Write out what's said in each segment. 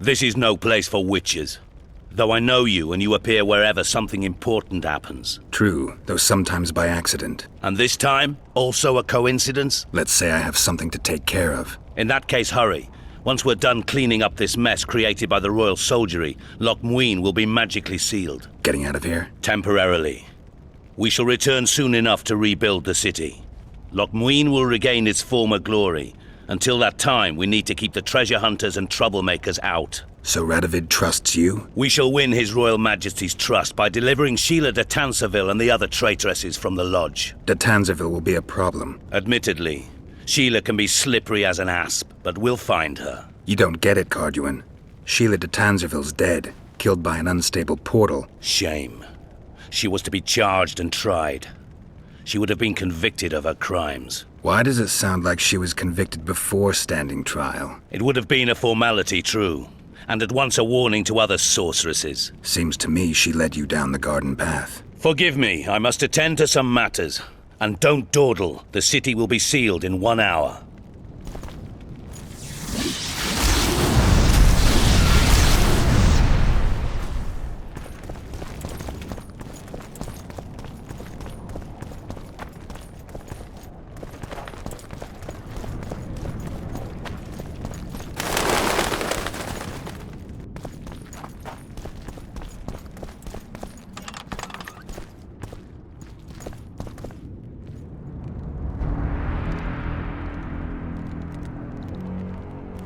This is no place for witches. Though I know you and you appear wherever something important happens. True, though sometimes by accident. And this time, also a coincidence? Let's say I have something to take care of. In that case, hurry. Once we're done cleaning up this mess created by the Royal Soldiery, Loch Muin will be magically sealed. Getting out of here? Temporarily. We shall return soon enough to rebuild the city. Loch Muin will regain its former glory. Until that time, we need to keep the treasure hunters and troublemakers out. So Radovid trusts you? We shall win His Royal Majesty's trust by delivering Sheila de Tanserville and the other traitresses from the lodge. De Tanserville will be a problem. Admittedly, Sheila can be slippery as an asp, but we'll find her. You don't get it, Carduin. Sheila de Tanserville's dead, killed by an unstable portal. Shame. She was to be charged and tried. She would have been convicted of her crimes. Why does it sound like she was convicted before standing trial? It would have been a formality, true, and at once a warning to other sorceresses. Seems to me she led you down the garden path. Forgive me, I must attend to some matters. And don't dawdle, the city will be sealed in 1 hour.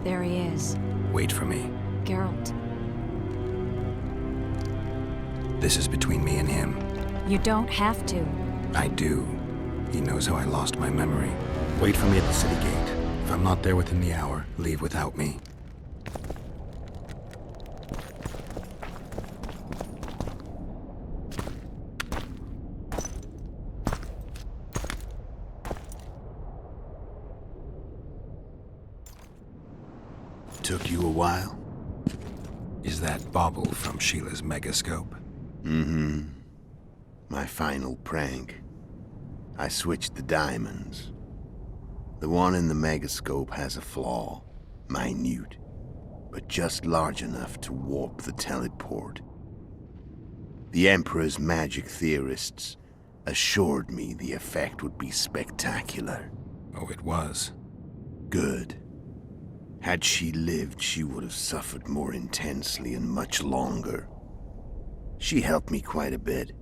There he is. Wait for me. Geralt. This is between me and him. You don't have to. I do. He knows how I lost my memory. Wait for me at the city gate. If I'm not there within the hour, leave without me. Took you a while? Is that bauble from Sheila's megascope? Mm-hmm. My final prank. I switched the diamonds. The one in the megascope has a flaw. Minute. But just large enough to warp the teleport. The Emperor's magic theorists assured me the effect would be spectacular. Oh, it was. Good. Had she lived, she would have suffered more intensely and much longer. She helped me quite a bit,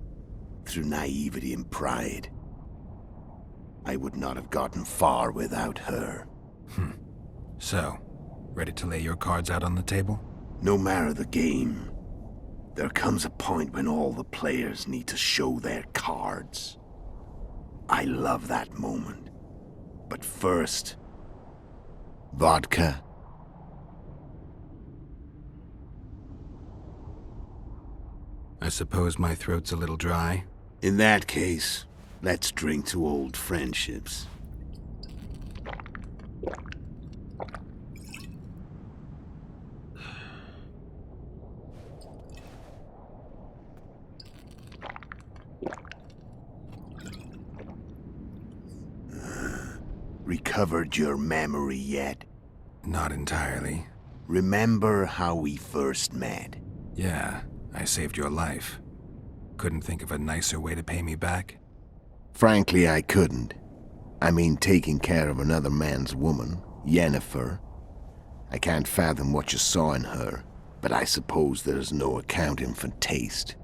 through naivety and pride. I would not have gotten far without her. So, ready to lay your cards out on the table? No matter the game, there comes a point when all the players need to show their cards. I love that moment. But first, vodka. I suppose my throat's a little dry. In that case, let's drink to old friendships. Recovered your memory yet? Not entirely. Remember how we first met? Yeah, I saved your life. Couldn't think of a nicer way to pay me back? Frankly, I couldn't. I mean, taking care of another man's woman, Yennefer. I can't fathom what you saw in her, but I suppose there's no accounting for taste.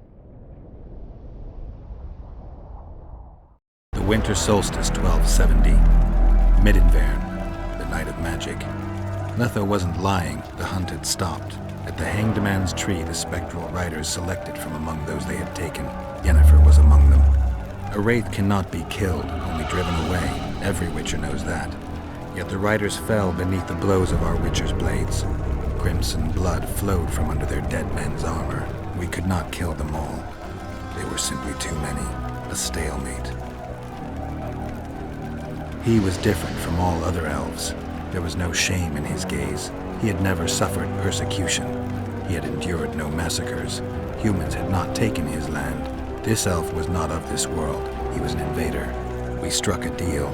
The winter solstice 1270. Middenvern, the night of magic. Letho wasn't lying, the hunt had stopped. At the Hanged Man's Tree, the spectral riders selected from among those they had taken. Yennefer was among them. A wraith cannot be killed, only driven away. Every witcher knows that. Yet the riders fell beneath the blows of our witcher's blades. Crimson blood flowed from under their dead men's armor. We could not kill them all. They were simply too many. A stalemate. He was different from all other elves. There was no shame in his gaze. He had never suffered persecution. He had endured no massacres. Humans had not taken his land. This elf was not of this world. He was an invader. We struck a deal.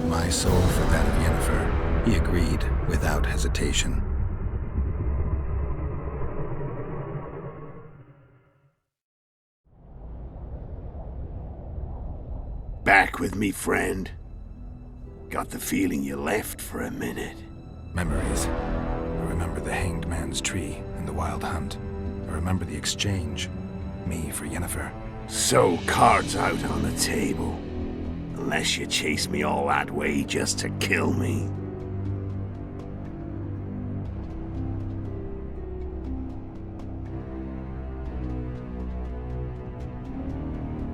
My soul for that of Yennefer. He agreed without hesitation. Back with me, friend? Got the feeling you left for a minute. Memories. I remember the Hanged Man's Tree and the Wild Hunt. I remember the exchange. Me for Yennefer. So, cards out on the table. Unless you chase me all that way just to kill me.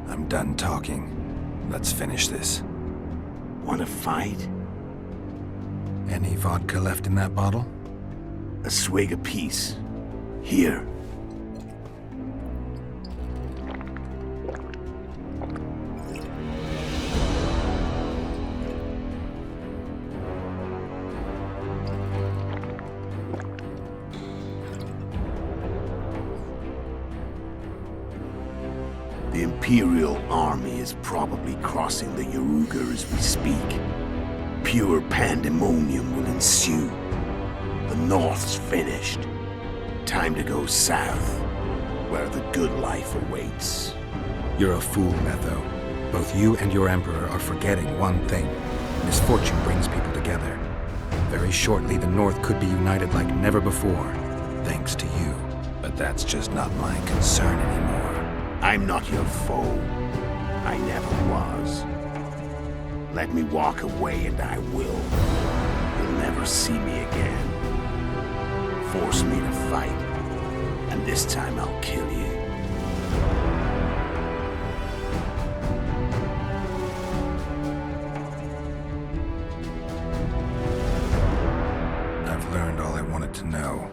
I'm done talking. Let's finish this. Want to fight? Any vodka left in that bottle? A swig apiece. Here. The Imperial army is probably crossing the Yaruga as we speak. Pure pandemonium will ensue. The North's finished. Time to go south, where the good life awaits. You're a fool, Netho. Both you and your Emperor are forgetting one thing. Misfortune brings people together. Very shortly, the North could be united like never before, thanks to you. But that's just not my concern anymore. I'm not your foe. I never was. Let me walk away and I will. You'll never see me again. Force me to fight, and this time I'll kill you. I've learned all I wanted to know.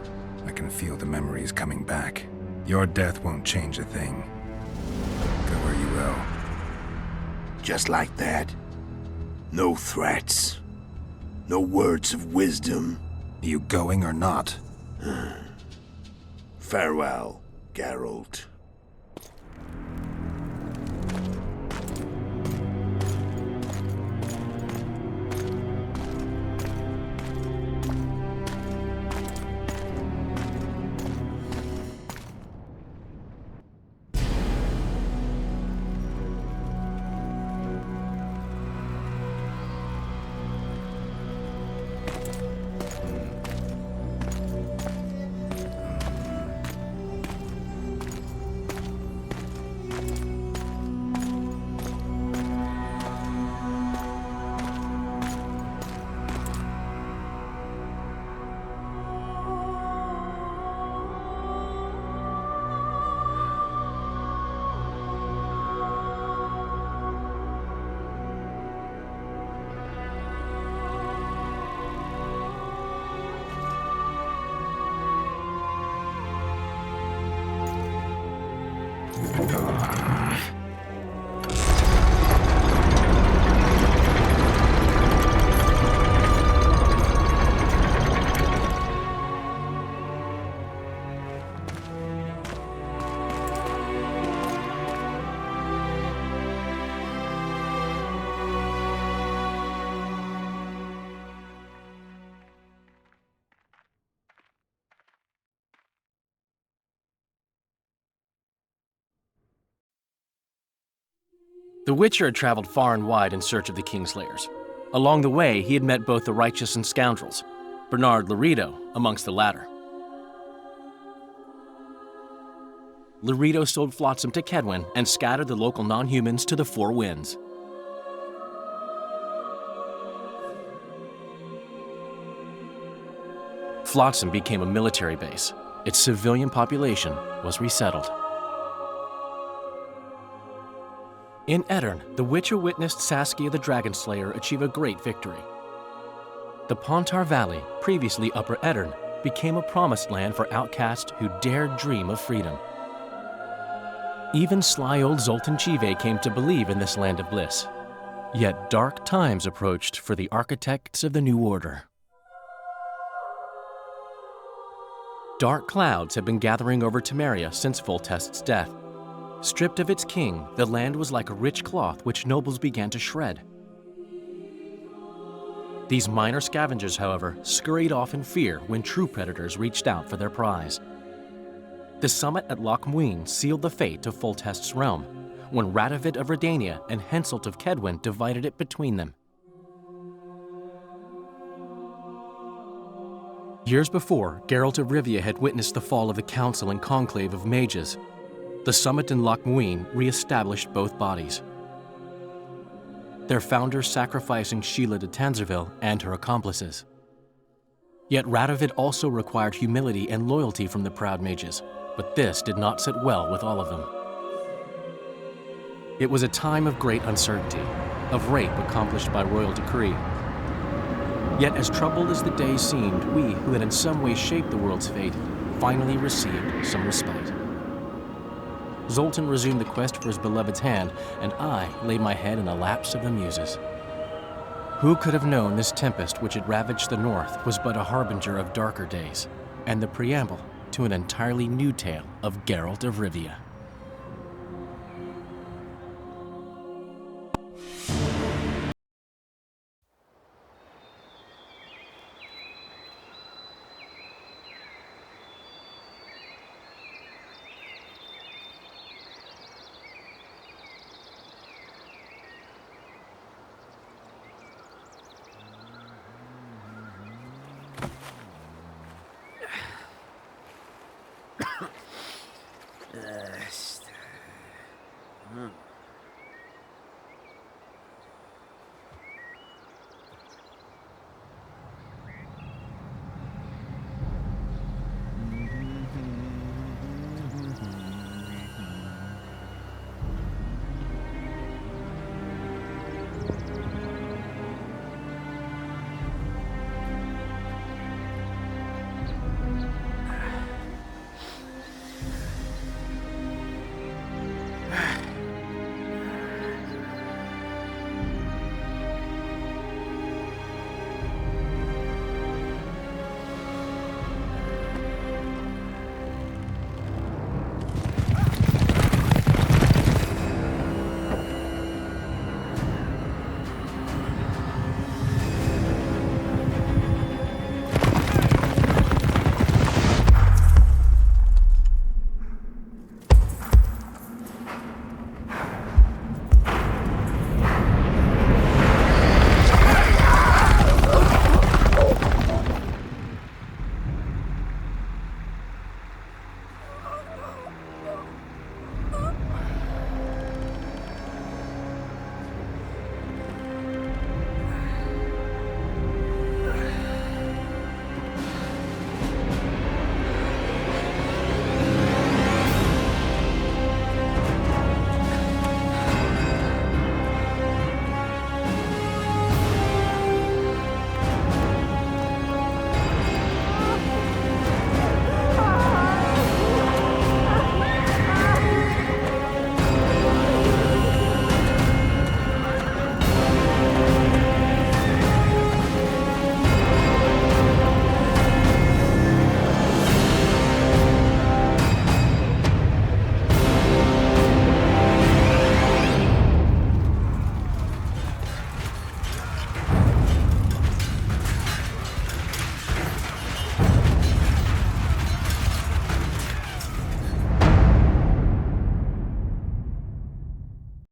I can feel the memories coming back. Your death won't change a thing. Go where you will. Just like that. No threats. No words of wisdom. You going or not? Farewell, Geralt. The Witcher had traveled far and wide in search of the Kingslayers. Along the way, he had met both the righteous and scoundrels, Bernard Loredo amongst the latter. Loredo sold Flotsam to Kedwin and scattered the local non-humans to the four winds. Flotsam became a military base. Its civilian population was resettled. In Aedirn, the Witcher witnessed Saskia the Dragonslayer achieve a great victory. The Pontar Valley, previously Upper Aedirn, became a promised land for outcasts who dared dream of freedom. Even sly old Zoltan Chive came to believe in this land of bliss. Yet dark times approached for the architects of the New Order. Dark clouds had been gathering over Temeria since Foltest's death. Stripped of its king, the land was like a rich cloth which nobles began to shred. These minor scavengers, however, scurried off in fear when true predators reached out for their prize. The summit at Loch Muin sealed the fate of Foltest's realm, when Radovid of Redania and Henselt of Kedwen divided it between them. Years before, Geralt of Rivia had witnessed the fall of the Council and Conclave of Mages. The summit in Loch Muin re-established both bodies, their founders sacrificing Sheila de Tanzerville and her accomplices. Yet Radovid also required humility and loyalty from the proud mages, but this did not sit well with all of them. It was a time of great uncertainty, of rape accomplished by royal decree. Yet as troubled as the days seemed, we, who had in some way shaped the world's fate, finally received some respite. Zoltan resumed the quest for his beloved's hand, and I laid my head in the laps of the muses. Who could have known this tempest which had ravaged the north was but a harbinger of darker days, and the preamble to an entirely new tale of Geralt of Rivia.